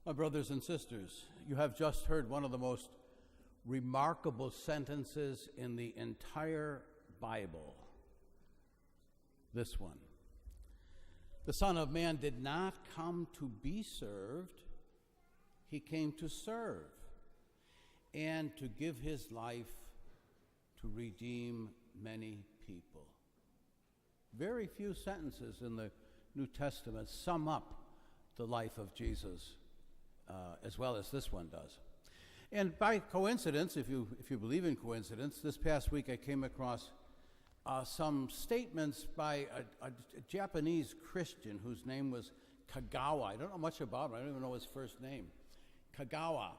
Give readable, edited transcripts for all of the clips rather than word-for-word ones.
My brothers and sisters, you have just heard one of the most remarkable sentences in the entire Bible. This one. The Son of Man did not come to be served, he came to serve and to give his life to redeem many people. Very few sentences in the New Testament sum up the life of Jesus as well as this one does. And by coincidence, if you believe in coincidence, this past week I came across some statements by a Japanese Christian whose name was Kagawa. I don't know much about him. I don't even know his first name. Kagawa.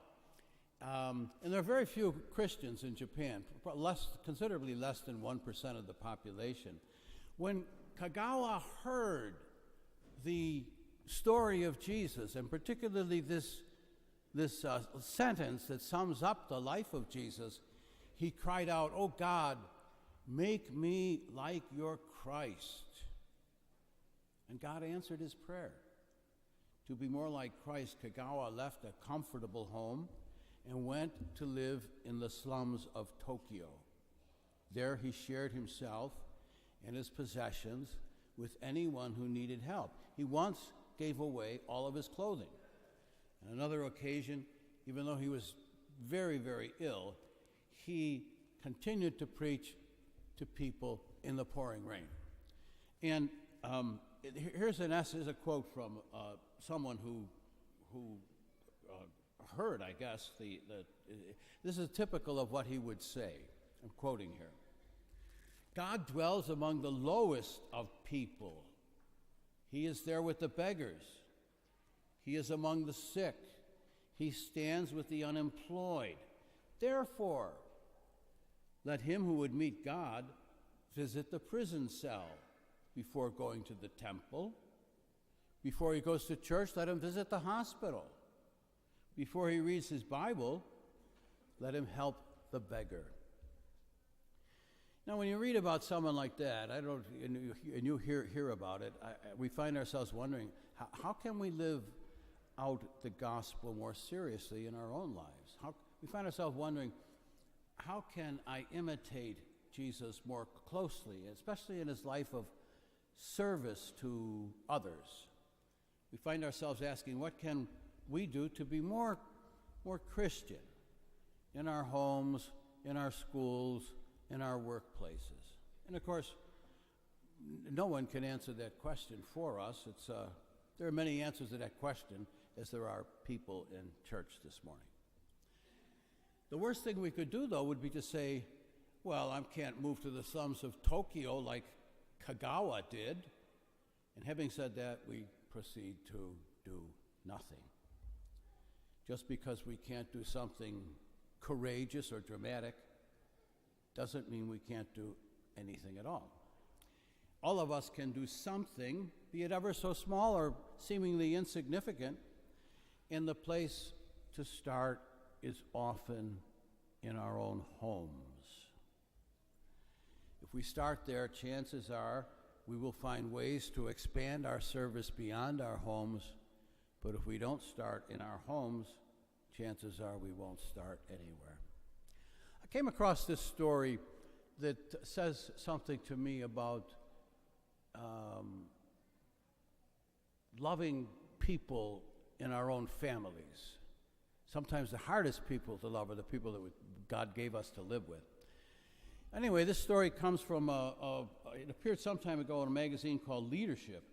And there are very few Christians in Japan, considerably less than 1% of the population. When Kagawa heard the story of Jesus, and particularly this sentence that sums up the life of Jesus, he cried out, "Oh God, make me like your Christ." And God answered his prayer. To be more like Christ, Kagawa left a comfortable home and went to live in the slums of Tokyo. There he shared himself and his possessions with anyone who needed help. He once gave away all of his clothing. On another occasion, even though he was very, very ill, he continued to preach to people in the pouring rain. And here's a quote from someone who heard, I guess, this is typical of what he would say. I'm quoting here. God dwells among the lowest of people. He is there with the beggars. He is among the sick. He stands with the unemployed. Therefore, let him who would meet God visit the prison cell before going to the temple. Before he goes to church, let him visit the hospital. Before he reads his Bible, let him help the beggar. Now, when you read about someone like that, and you hear about it, we find ourselves wondering, how can we live out the gospel more seriously in our own lives? We find ourselves wondering, how can I imitate Jesus more closely, especially in his life of service to others? We find ourselves asking, what can we do to be more Christian in our homes, in our schools, in our workplaces? And of course, no one can answer that question for us. There are many answers to that question as there are people in church this morning. The worst thing we could do, though, would be to say, well, I can't move to the slums of Tokyo like Kagawa did. And having said that, we proceed to do nothing. Just because we can't do something courageous or dramatic doesn't mean we can't do anything at all. All of us can do something, be it ever so small or seemingly insignificant, and the place to start is often in our own homes. If we start there, chances are we will find ways to expand our service beyond our homes, but if we don't start in our homes, chances are we won't start anywhere. I came across this story that says something to me about loving people in our own families. Sometimes the hardest people to love are the people that God gave us to live with. Anyway, this story comes from, it appeared some time ago in a magazine called Leadership,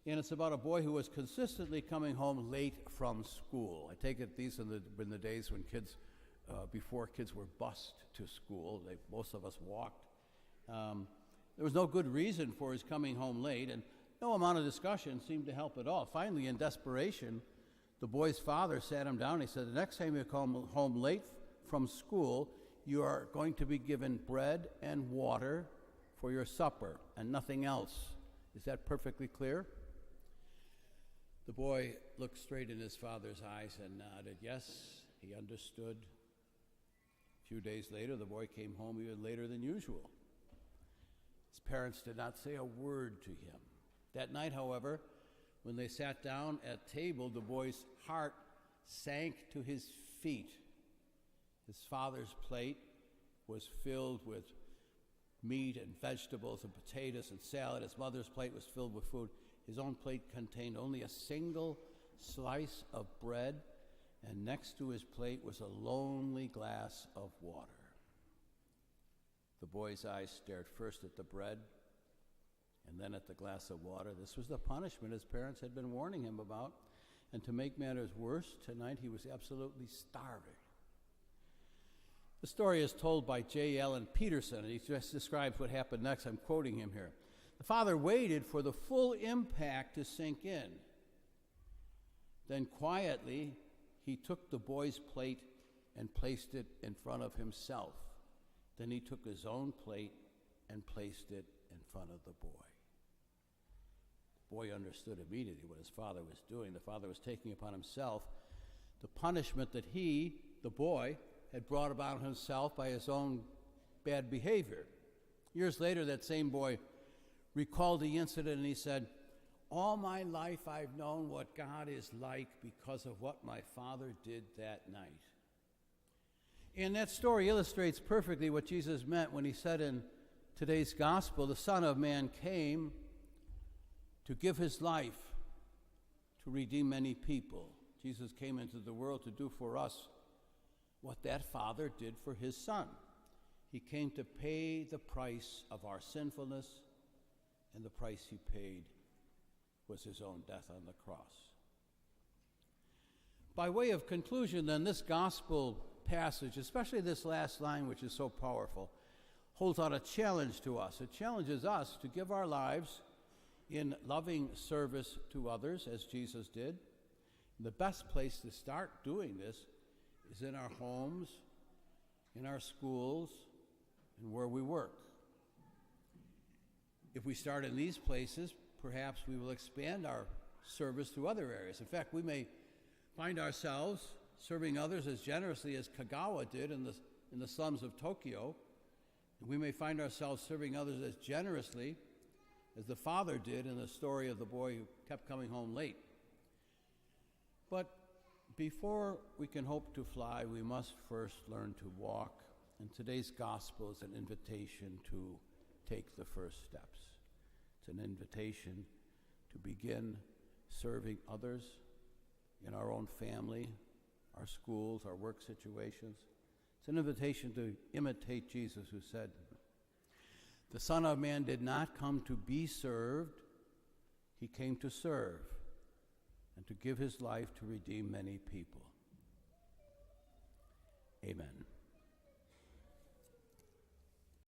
and it's about a boy who was consistently coming home late from school. I take it these are in the days when before kids were bused to school. Most of us walked. There was no good reason for his coming home late, and no amount of discussion seemed to help at all. Finally, in desperation, the boy's father sat him down and he said, "The next time you come home late from school, you are going to be given bread and water for your supper and nothing else." Is that perfectly clear? The boy looked straight in his father's eyes and nodded. Yes, he understood. A few days later, the boy came home even later than usual. His parents did not say a word to him. That night, however, when they sat down at table, the boy's heart sank to his feet. His father's plate was filled with meat and vegetables and potatoes and salad. His mother's plate was filled with food. His own plate contained only a single slice of bread, and next to his plate was a lonely glass of water. The boy's eyes stared first at the bread and then at the glass of water. This was the punishment his parents had been warning him about. And to make matters worse, tonight he was absolutely starving. The story is told by J. Allen Peterson, and he just describes what happened next. I'm quoting him here. The father waited for the full impact to sink in. Then quietly, he took the boy's plate and placed it in front of himself. Then he took his own plate and placed it in front of the boy. The boy understood immediately what his father was doing. The father was taking upon himself the punishment that he, the boy, had brought about himself by his own bad behavior. Years later, that same boy recalled the incident and he said, "All my life I've known what God is like because of what my father did that night." And that story illustrates perfectly what Jesus meant when he said in today's gospel, the Son of Man came to give his life to redeem many people. Jesus came into the world to do for us what that Father did for his Son. He came to pay the price of our sinfulness, and the price he paid was his own death on the cross. By way of conclusion, then, this gospel passage, especially this last line, which is so powerful, holds out a challenge to us. It challenges us to give our lives in loving service to others, as Jesus did. And the best place to start doing this is in our homes, in our schools, and where we work. If we start in these places, perhaps we will expand our service to other areas. In fact, we may find ourselves serving others as generously as Kagawa did in the slums of Tokyo. And we may find ourselves serving others as generously as the father did in the story of the boy who kept coming home late. But before we can hope to fly, we must first learn to walk. And today's gospel is an invitation to take the first steps. It's an invitation to begin serving others in our own family, our schools, our work situations. It's an invitation to imitate Jesus, who said, "The Son of Man did not come to be served, he came to serve and to give his life to redeem many people." Amen.